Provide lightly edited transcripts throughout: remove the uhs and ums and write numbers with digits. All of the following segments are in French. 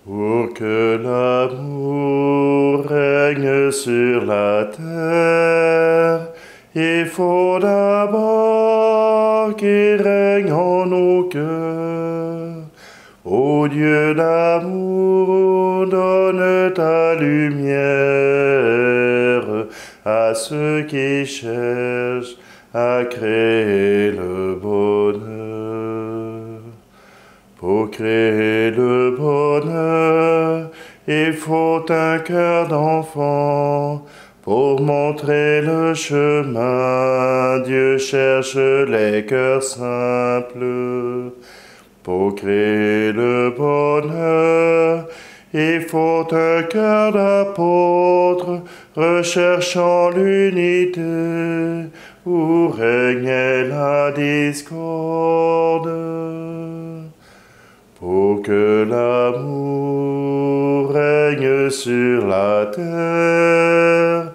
Pour que l'amour règne sur la terre, il faut d'abord qu'il règne en nos cœurs. Ô Dieu d'amour, donne ta lumière à ceux qui cherchent à créer le bonheur. Pour créer le bonheur, il faut un cœur d'enfant. Pour montrer le chemin, Dieu cherche les cœurs simples. Pour créer le bonheur, il faut un cœur d'apôtre, recherchant l'unité, où régnait la discorde. Pour que l'amour règne sur la terre,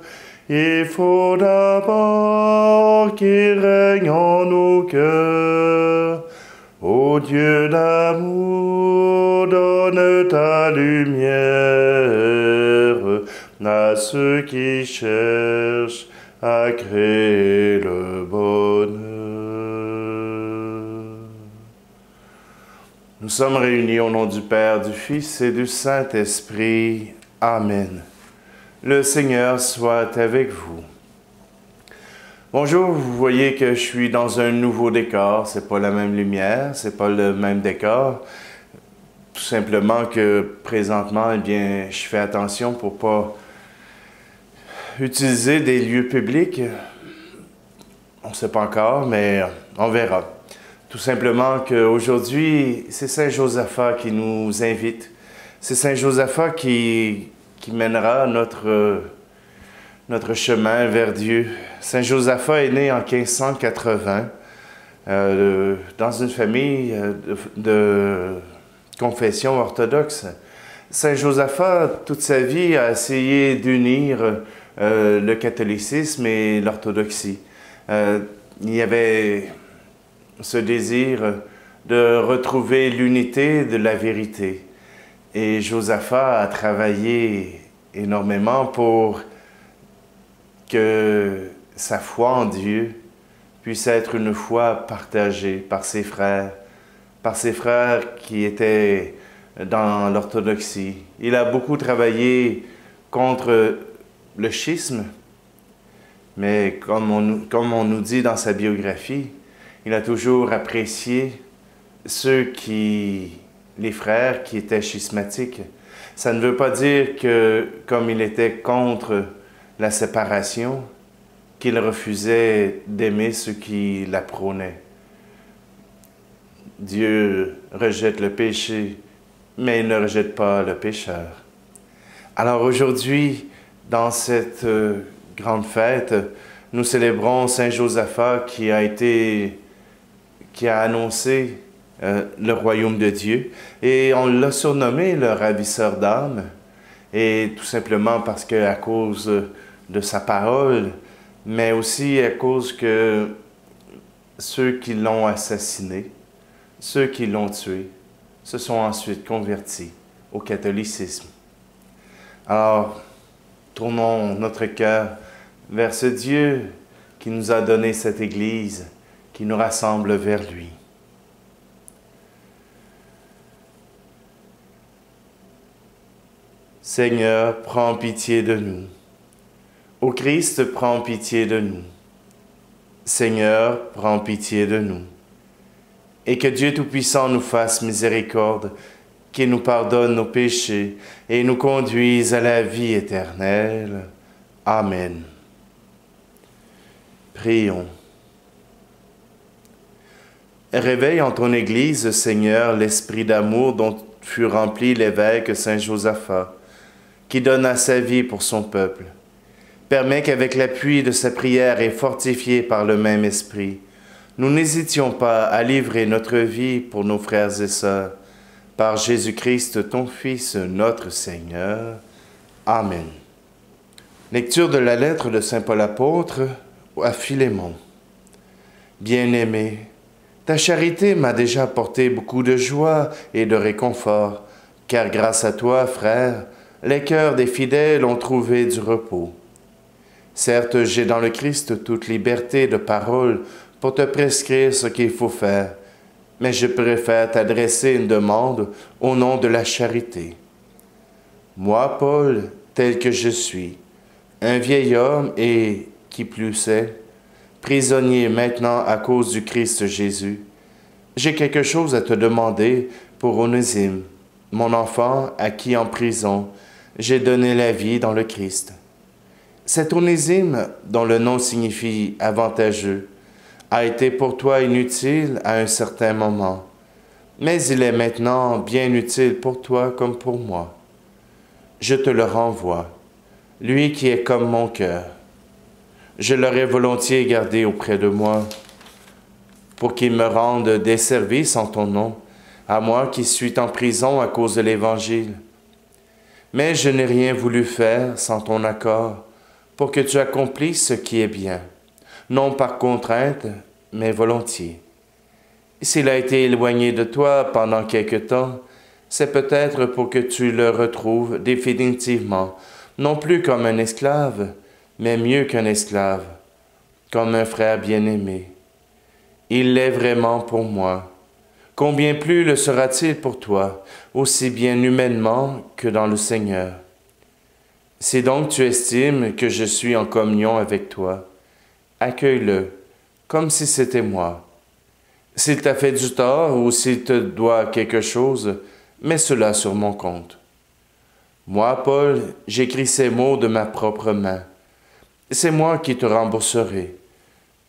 il faut d'abord qu'il règne en nos cœurs. Ô Dieu d'amour, donne ta lumière à ceux qui cherchent à créer le bonheur. Nous sommes réunis au nom du Père, du Fils et du Saint-Esprit. Amen. Le Seigneur soit avec vous. Bonjour, vous voyez que je suis dans un nouveau décor. C'est pas la même lumière, c'est pas le même décor. Tout simplement que présentement, eh bien, je fais attention pour pas utiliser des lieux publics. On ne sait pas encore, mais on verra. Tout simplement qu'aujourd'hui, c'est Saint Josaphat qui nous invite. C'est Saint Josaphat qui mènera notre chemin vers Dieu. Saint Josaphat est né en 1580 dans une famille de confession orthodoxe. Saint Josaphat, toute sa vie, a essayé d'unir le catholicisme et l'orthodoxie. Il y avait ce désir de retrouver l'unité de la vérité. Et Josaphat a travaillé énormément pour que sa foi en Dieu puisse être une foi partagée par ses frères qui étaient dans l'orthodoxie. Il a beaucoup travaillé contre le schisme, mais comme on nous dit dans sa biographie, il a toujours apprécié les frères qui étaient schismatiques. Ça ne veut pas dire que, comme il était contre la séparation, qu'il refusait d'aimer ceux qui la prônaient. Dieu rejette le péché, mais il ne rejette pas le pécheur. Alors aujourd'hui, dans cette grande fête, nous célébrons Saint Josaphat qui a annoncé le royaume de Dieu, et on l'a surnommé le ravisseur d'âmes, et tout simplement parce qu'à cause de sa parole, mais aussi à cause que ceux qui l'ont assassiné, ceux qui l'ont tué, se sont ensuite convertis au catholicisme. Alors, tournons notre cœur vers ce Dieu qui nous a donné cette Église, qui nous rassemble vers lui. Seigneur, prends pitié de nous. Ô Christ, prends pitié de nous. Seigneur, prends pitié de nous. Et que Dieu Tout-Puissant nous fasse miséricorde, qu'il nous pardonne nos péchés et nous conduise à la vie éternelle. Amen. Prions. Réveille en ton Église, Seigneur, l'esprit d'amour dont fut rempli l'évêque Saint Josaphat, qui donna sa vie pour son peuple. Permets qu'avec l'appui de sa prière et fortifiés par le même esprit, nous n'hésitions pas à livrer notre vie pour nos frères et sœurs, par Jésus-Christ, ton Fils, notre Seigneur. Amen. Lecture de la lettre de Saint Paul apôtre à Philémon. Bien-aimé, ta charité m'a déjà apporté beaucoup de joie et de réconfort, car grâce à toi, frère, les cœurs des fidèles ont trouvé du repos. Certes, j'ai dans le Christ toute liberté de parole pour te prescrire ce qu'il faut faire, mais je préfère t'adresser une demande au nom de la charité. Moi, Paul, tel que je suis, un vieil homme et, qui plus est, prisonnier maintenant à cause du Christ Jésus, j'ai quelque chose à te demander pour Onésime, mon enfant à qui en prison j'ai donné la vie dans le Christ. Cet Onésime, dont le nom signifie avantageux, a été pour toi inutile à un certain moment, mais il est maintenant bien utile pour toi comme pour moi. Je te le renvoie, lui qui est comme mon cœur. Je l'aurais volontiers gardé auprès de moi, pour qu'il me rende des services en ton nom, à moi qui suis en prison à cause de l'Évangile. Mais je n'ai rien voulu faire sans ton accord, pour que tu accomplisses ce qui est bien, non par contrainte, mais volontiers. S'il a été éloigné de toi pendant quelque temps, c'est peut-être pour que tu le retrouves définitivement, non plus comme un esclave, mais mieux qu'un esclave, comme un frère bien-aimé. Il l'est vraiment pour moi. Combien plus le sera-t-il pour toi, aussi bien humainement que dans le Seigneur. Si donc tu estimes que je suis en communion avec toi, accueille-le, comme si c'était moi. S'il t'a fait du tort ou s'il te doit quelque chose, mets cela sur mon compte. Moi, Paul, j'écris ces mots de ma propre main. C'est moi qui te rembourserai.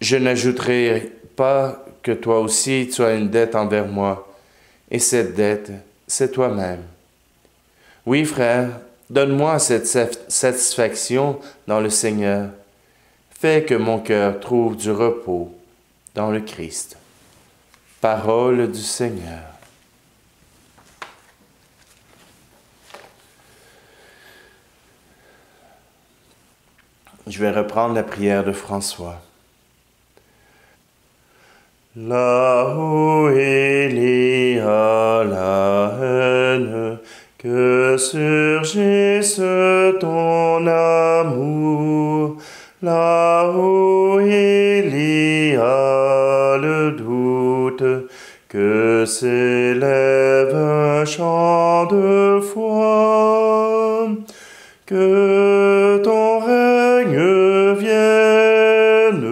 Je n'ajouterai pas que toi aussi tu as une dette envers moi, et cette dette, c'est toi-même. Oui, frère, donne-moi cette satisfaction dans le Seigneur. Fais que mon cœur trouve du repos dans le Christ. Parole du Seigneur. Je vais reprendre la prière de François. Là où il y a la haine, que surgisse ton amour. Là où il y a le doute, que s'élève un chant de foi. Que ton règne vienne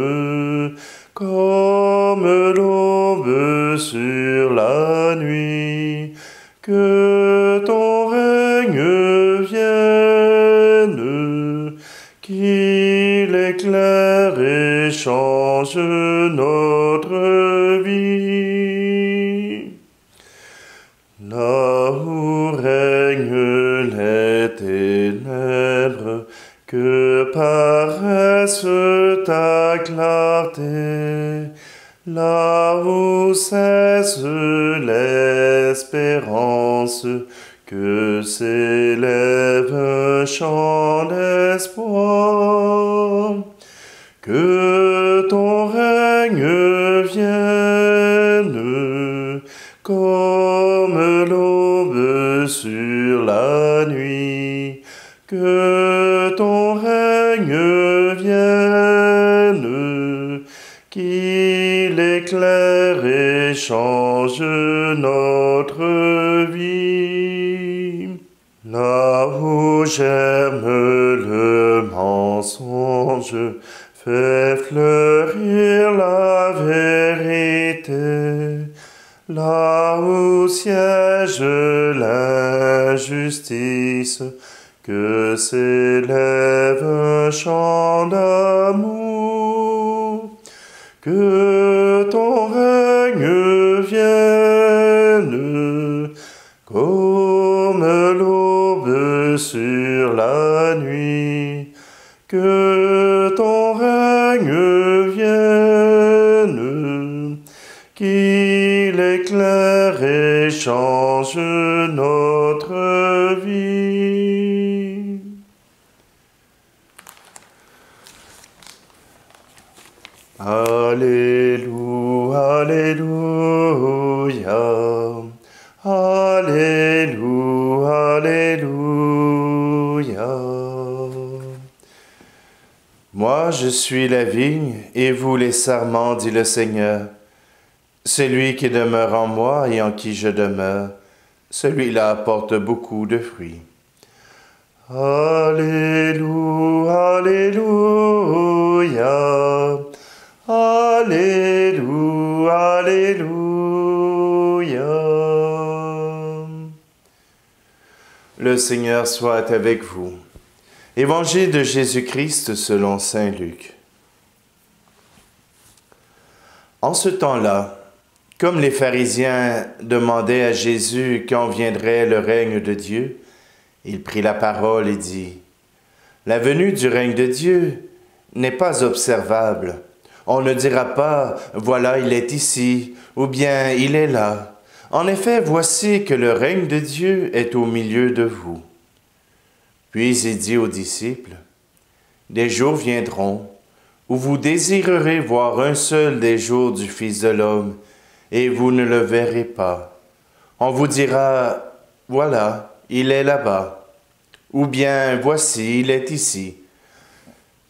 comme l'aube sur la nuit. Que ton règne vienne, qu'il éclaire et change notre vie. Là où règnent les ténèbres, que paraisse ta clarté. Là où cesse l'espérance, que s'élève un chant d'espoir. Que ton règne vienne comme l'aube sur la nuit. Que ton règne vienne, qu'il éclaire et change notre vie. Là où germe le mensonge, fais fleurir la vérité. Là où siège l'injustice, que s'élève un chant d'amour. Que ton règne vienne comme l'aube sur la nuit. Que ton règne vienne, qu'il éclaire et change notre vie. Alléluia, Alléluia, Alléluia, Alléluia. Moi, je suis la vigne, et vous les sarments, dit le Seigneur. Celui qui demeure en moi et en qui je demeure, celui-là apporte beaucoup de fruits. Alléluia, Alléluia, Alléluia, Alléluia. Le Seigneur soit avec vous. Évangile de Jésus-Christ selon saint Luc. En ce temps-là, comme les pharisiens demandaient à Jésus quand viendrait le règne de Dieu, il prit la parole et dit, « La venue du règne de Dieu n'est pas observable. On ne dira pas, voilà, il est ici, ou bien il est là. En effet, voici que le règne de Dieu est au milieu de vous. » Puis il dit aux disciples, « Des jours viendront où vous désirerez voir un seul des jours du Fils de l'homme, et vous ne le verrez pas. On vous dira, voilà, il est là-bas, ou bien voici, il est ici.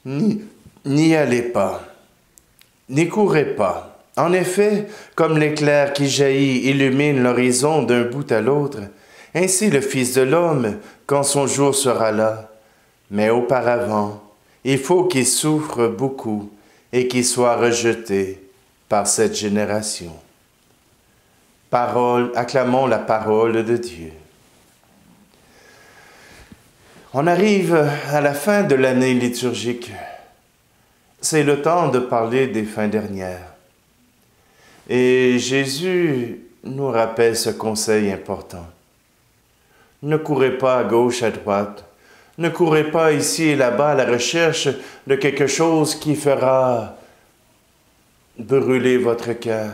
N'y allez pas, n'y courez pas. En effet, comme l'éclair qui jaillit illumine l'horizon d'un bout à l'autre, ainsi le Fils de l'homme, quand son jour sera là. Mais auparavant, il faut qu'il souffre beaucoup et qu'il soit rejeté par cette génération. » Acclamons la parole de Dieu. On arrive à la fin de l'année liturgique. C'est le temps de parler des fins dernières. Et Jésus nous rappelle ce conseil important. Ne courez pas à gauche, à droite. Ne courez pas ici et là-bas à la recherche de quelque chose qui fera brûler votre cœur.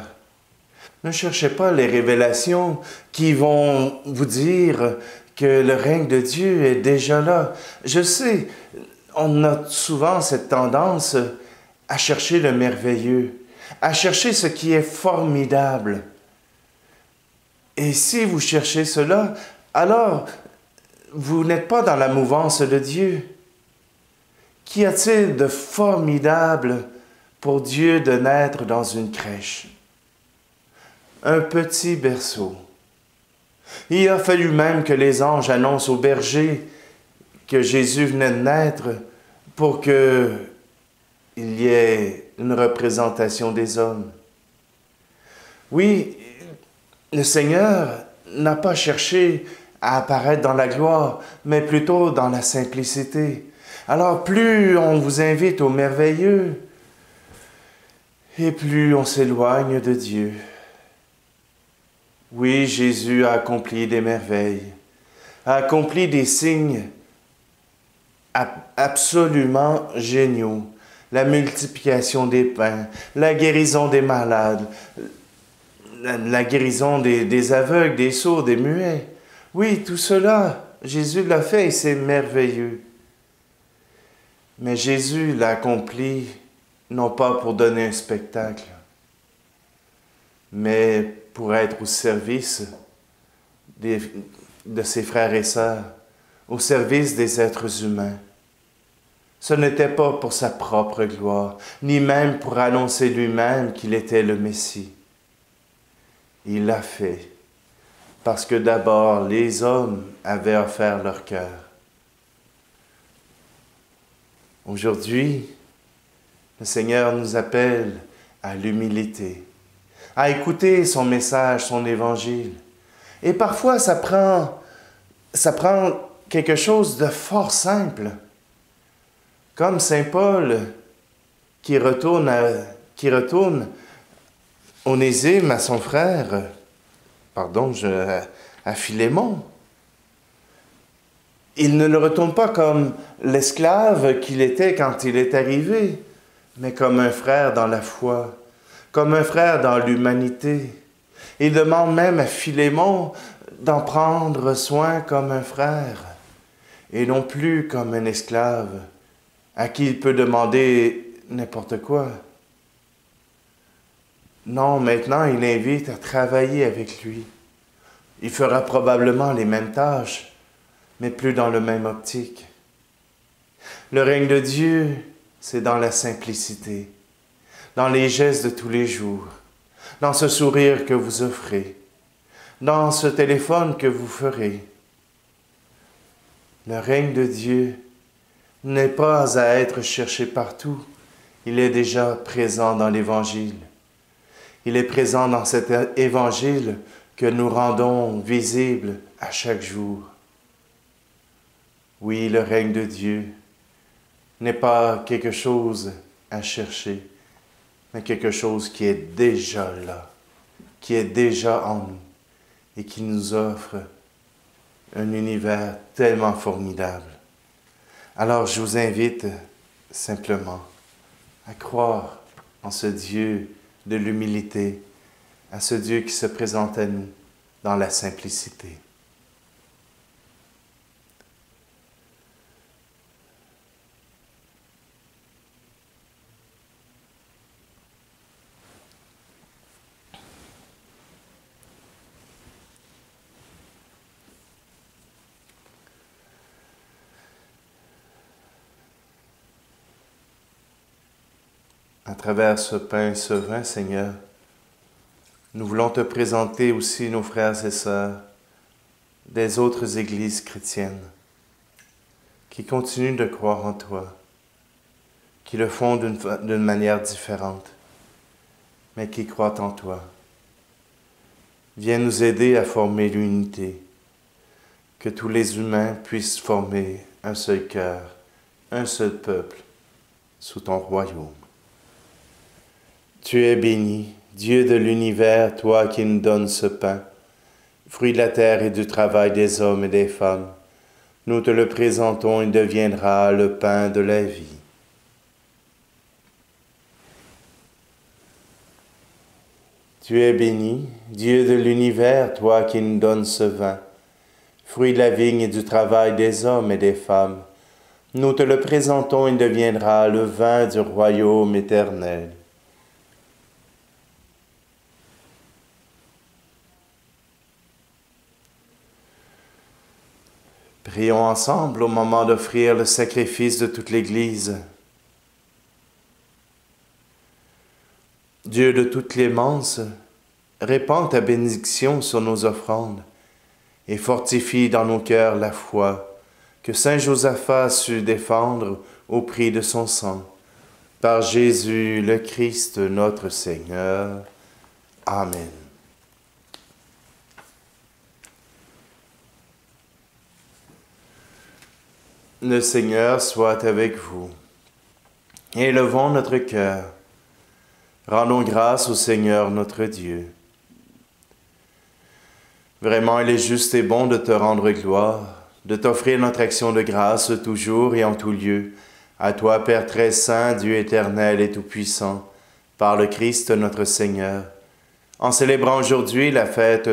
Ne cherchez pas les révélations qui vont vous dire que le règne de Dieu est déjà là. Je sais, on a souvent cette tendance à chercher le merveilleux, à chercher ce qui est formidable. Et si vous cherchez cela, alors vous n'êtes pas dans la mouvance de Dieu. Qu'y a-t-il de formidable pour Dieu de naître dans une crèche? Un petit berceau. Il a fallu même que les anges annoncent aux bergers que Jésus venait de naître pour qu'il y ait une représentation des hommes. Oui, le Seigneur n'a pas cherché à apparaître dans la gloire, mais plutôt dans la simplicité. Alors plus on vous invite au merveilleux, et plus on s'éloigne de Dieu. Oui, Jésus a accompli des merveilles, a accompli des signes absolument géniaux. La multiplication des pains, la guérison des malades, la guérison des aveugles, des sourds, des muets. Oui, tout cela, Jésus l'a fait et c'est merveilleux. Mais Jésus l'a accompli non pas pour donner un spectacle, mais pour être au service de ses frères et sœurs, au service des êtres humains. Ce n'était pas pour sa propre gloire, ni même pour annoncer lui-même qu'il était le Messie. Il l'a fait parce que d'abord les hommes avaient offert leur cœur. Aujourd'hui, le Seigneur nous appelle à l'humilité, à écouter son message, son évangile. Et parfois, ça prend quelque chose de fort simple, comme saint Paul qui retourne Onésime à son frère, à Philémon. Il ne le retourne pas comme l'esclave qu'il était quand il est arrivé, mais comme un frère dans la foi, comme un frère dans l'humanité. Il demande même à Philémon d'en prendre soin comme un frère, et non plus comme un esclave à qui il peut demander n'importe quoi. Non, maintenant il l'invite à travailler avec lui. Il fera probablement les mêmes tâches, mais plus dans le même optique. Le règne de Dieu, c'est dans la simplicité, dans les gestes de tous les jours, dans ce sourire que vous offrez, dans ce téléphone que vous ferez. Le règne de Dieu n'est pas à être cherché partout. Il est déjà présent dans l'Évangile. Il est présent dans cet Évangile que nous rendons visible à chaque jour. Oui, le règne de Dieu n'est pas quelque chose à chercher, mais quelque chose qui est déjà là, qui est déjà en nous et qui nous offre un univers tellement formidable. Alors je vous invite simplement à croire en ce Dieu de l'humilité, à ce Dieu qui se présente à nous dans la simplicité. À travers ce pain et ce vin, Seigneur, nous voulons te présenter aussi nos frères et sœurs des autres églises chrétiennes qui continuent de croire en toi, qui le font d'une manière différente, mais qui croient en toi. Viens nous aider à former l'unité, que tous les humains puissent former un seul cœur, un seul peuple, sous ton royaume. Tu es béni, Dieu de l'univers, toi qui nous donnes ce pain, fruit de la terre et du travail des hommes et des femmes. Nous te le présentons, il deviendra le pain de la vie. Tu es béni, Dieu de l'univers, toi qui nous donnes ce vin, fruit de la vigne et du travail des hommes et des femmes. Nous te le présentons, il deviendra le vin du royaume éternel. Prions ensemble au moment d'offrir le sacrifice de toute l'Église. Dieu de toute clémence, répands ta bénédiction sur nos offrandes et fortifie dans nos cœurs la foi que Saint Josaphat a su défendre au prix de son sang. Par Jésus le Christ notre Seigneur. Amen. Le Seigneur soit avec vous. Élevons notre cœur. Rendons grâce au Seigneur notre Dieu. Vraiment, il est juste et bon de te rendre gloire, de t'offrir notre action de grâce toujours et en tout lieu, à toi, Père très saint, Dieu éternel et tout-puissant, par le Christ notre Seigneur. En célébrant aujourd'hui la fête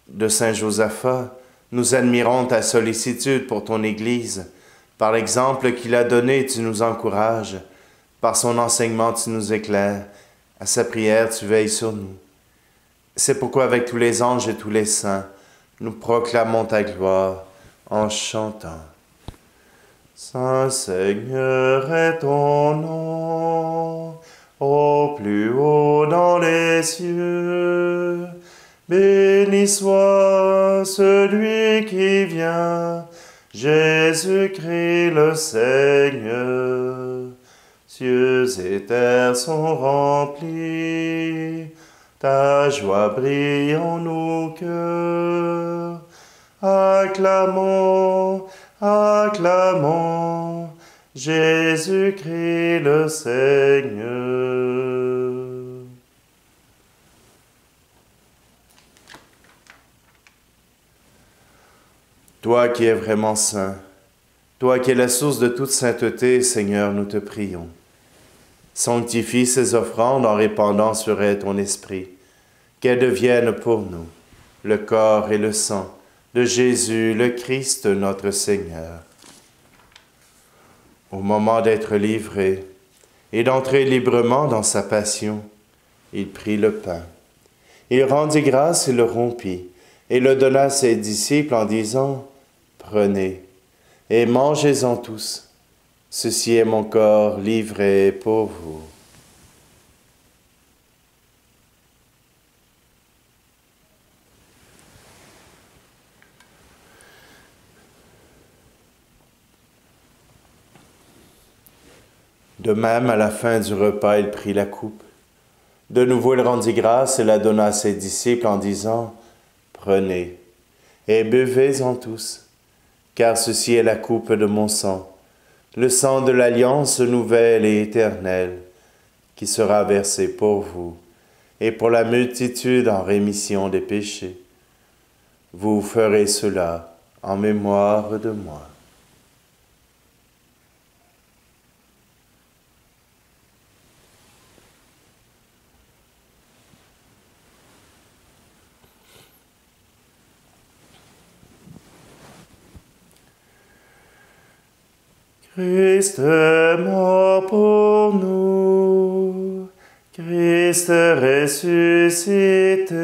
de Saint Josaphat, nous admirons ta sollicitude pour ton Église. Par l'exemple qu'il a donné, tu nous encourages. Par son enseignement, tu nous éclaires. À sa prière, tu veilles sur nous. C'est pourquoi, avec tous les anges et tous les saints, nous proclamons ta gloire en chantant. Saint Seigneur est ton nom, au plus haut dans les cieux. Béni soit celui qui vient, Jésus-Christ le Seigneur. Cieux et terre sont remplis, ta joie brille en nos cœurs. Acclamons, acclamons, Jésus-Christ le Seigneur. Toi qui es vraiment saint, toi qui es la source de toute sainteté, Seigneur, nous te prions. Sanctifie ces offrandes en répandant sur elles ton esprit, qu'elles deviennent pour nous le corps et le sang de Jésus, le Christ, notre Seigneur. Au moment d'être livré et d'entrer librement dans sa passion, il prit le pain. Il rendit grâce et le rompit, et le donna à ses disciples en disant « Prenez et mangez-en tous. Ceci est mon corps livré pour vous. De même, à la fin du repas, il prit la coupe. De nouveau, il rendit grâce et la donna à ses disciples en disant, « Prenez et buvez-en tous, car ceci est la coupe de mon sang, le sang de l'alliance nouvelle et éternelle, qui sera versé pour vous et pour la multitude en rémission des péchés. Vous ferez cela en mémoire de moi. » Christ est mort pour nous, Christ est ressuscité,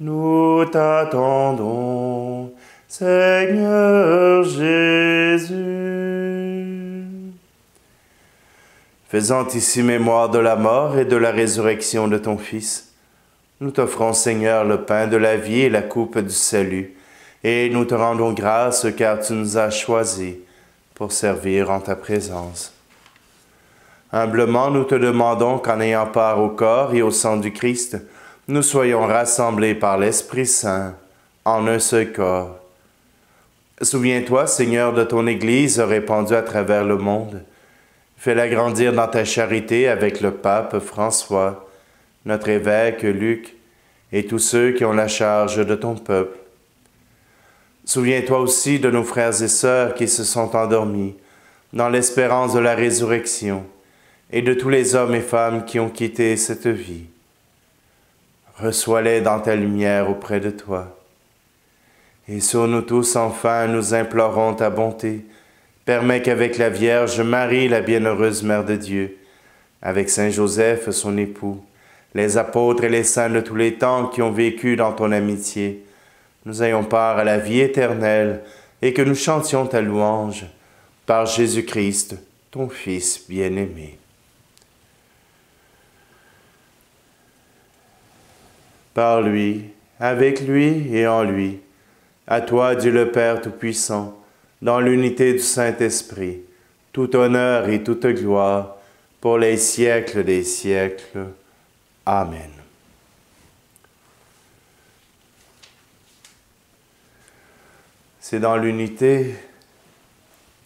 nous t'attendons, Seigneur Jésus. Faisant ici mémoire de la mort et de la résurrection de ton Fils, nous t'offrons, Seigneur, le pain de la vie et la coupe du salut, et nous te rendons grâce car tu nous as choisis pour servir en ta présence. Humblement, nous te demandons qu'en ayant part au corps et au sang du Christ, nous soyons rassemblés par l'Esprit Saint en un seul corps. Souviens-toi, Seigneur, de ton Église répandue à travers le monde. Fais-la grandir dans ta charité avec le pape François, notre évêque Luc et tous ceux qui ont la charge de ton peuple. Souviens-toi aussi de nos frères et sœurs qui se sont endormis dans l'espérance de la résurrection et de tous les hommes et femmes qui ont quitté cette vie. Reçois-les dans ta lumière auprès de toi. Et sur nous tous, enfin, nous implorons ta bonté. Permets qu'avec la Vierge Marie, la bienheureuse Mère de Dieu, avec Saint Joseph, son époux, les apôtres et les saints de tous les temps qui ont vécu dans ton amitié, nous ayons part à la vie éternelle et que nous chantions ta louange par Jésus-Christ, ton Fils bien-aimé. Par lui, avec lui et en lui, à toi, Dieu le Père Tout-Puissant, dans l'unité du Saint-Esprit, tout honneur et toute gloire, pour les siècles des siècles. Amen. C'est dans l'unité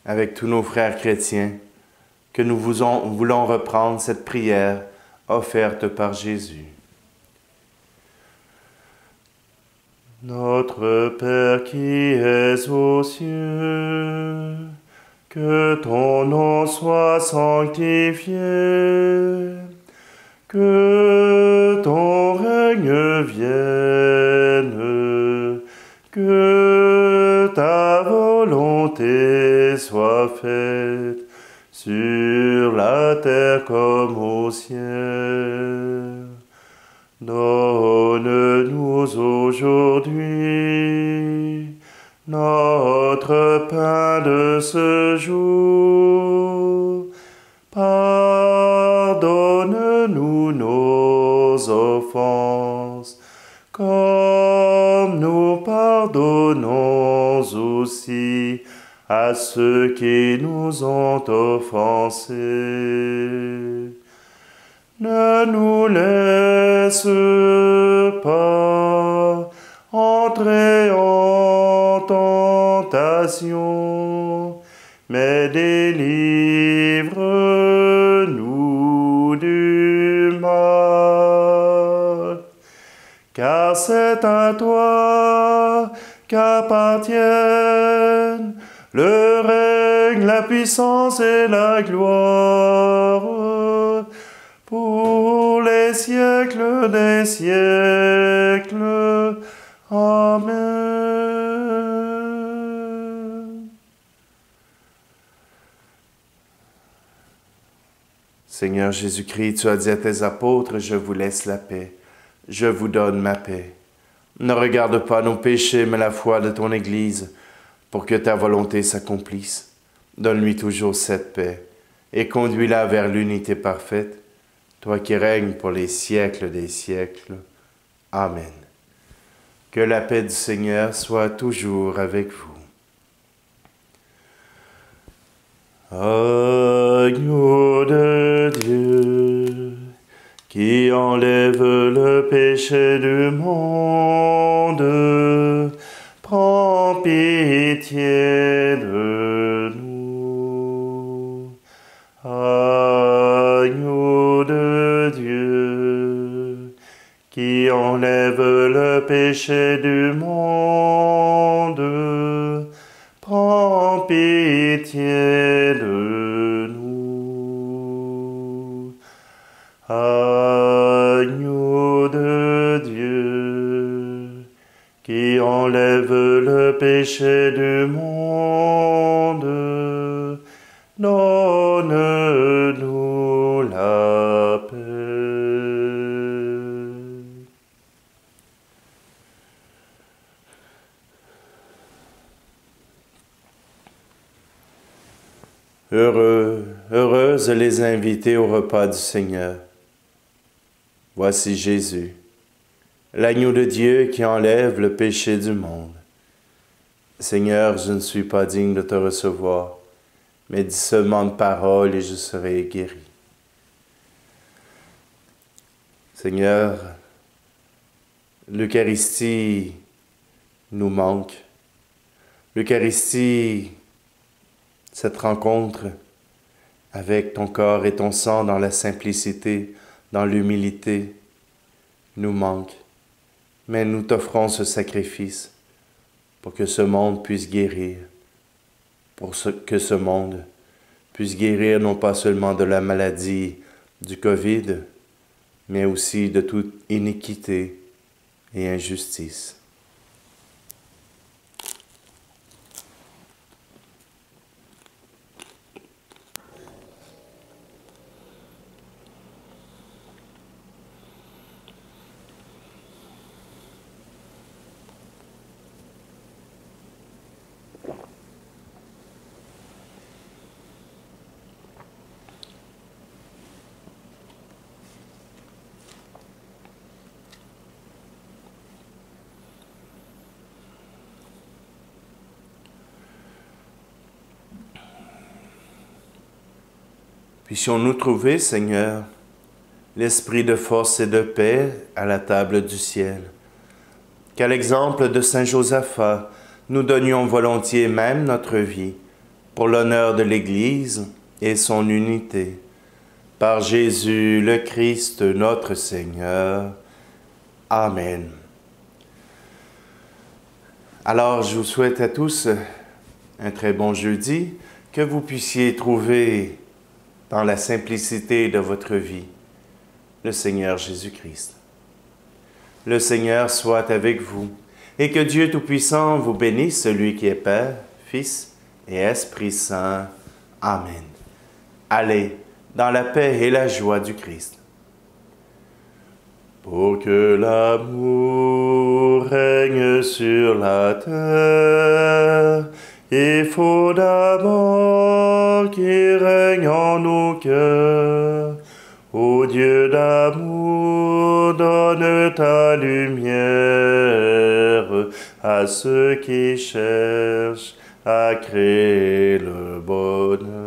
avec tous nos frères chrétiens que nous voulons reprendre cette prière offerte par Jésus. Notre Père qui es aux cieux, que ton nom soit sanctifié, que ton règne vienne, que ta volonté soit faite sur la terre comme au ciel. Donne-nous aujourd'hui notre pain de ce jour. Pardonne-nous nos offenses, comme nous pardonnons aussi à ceux qui nous ont offensés. Ne nous laisse pas entrer en tentation, mais délivre-nous du mal. Car c'est à toi qu'appartiennent le règne, la puissance et la gloire, pour les siècles des siècles. Amen. Seigneur Jésus-Christ, tu as dit à tes apôtres, je vous laisse la paix, je vous donne ma paix. Ne regarde pas nos péchés, mais la foi de ton Église, pour que ta volonté s'accomplisse. Donne-lui toujours cette paix, et conduis-la vers l'unité parfaite, toi qui règnes pour les siècles des siècles. Amen. Que la paix du Seigneur soit toujours avec vous. Agneau de Dieu, qui enlève le péché du monde, prends pitié de nous. Agneau de Dieu, qui enlève le péché du monde, prends pitié de nous. Agneau de Dieu, qui enlève le péché du monde, donne-nous la paix. Heureuses les invités au repas du Seigneur. Voici Jésus, l'agneau de Dieu qui enlève le péché du monde. Seigneur, je ne suis pas digne de te recevoir, mais dis seulement une parole et je serai guéri. Seigneur, l'Eucharistie nous manque. L'Eucharistie, cette rencontre avec ton corps et ton sang dans la simplicité, dans l'humilité, nous manque. Mais nous t'offrons ce sacrifice pour que ce monde puisse guérir, que ce monde puisse guérir non pas seulement de la maladie du Covid, mais aussi de toute iniquité et injustice. Puissions-nous trouver, Seigneur, l'esprit de force et de paix à la table du ciel. Qu'à l'exemple de Saint Josaphat, nous donnions volontiers même notre vie pour l'honneur de l'Église et son unité. Par Jésus le Christ, notre Seigneur. Amen. Alors, je vous souhaite à tous un très bon jeudi, que vous puissiez trouver dans la simplicité de votre vie le Seigneur Jésus-Christ. Le Seigneur soit avec vous, et que Dieu Tout-Puissant vous bénisse, celui qui est Père, Fils et Esprit Saint. Amen. Allez dans la paix et la joie du Christ. Pour que l'amour règne sur la terre, il faut d'abord qu'il règne en nos cœurs. Ô Dieu d'amour, donne ta lumière à ceux qui cherchent à créer le bonheur.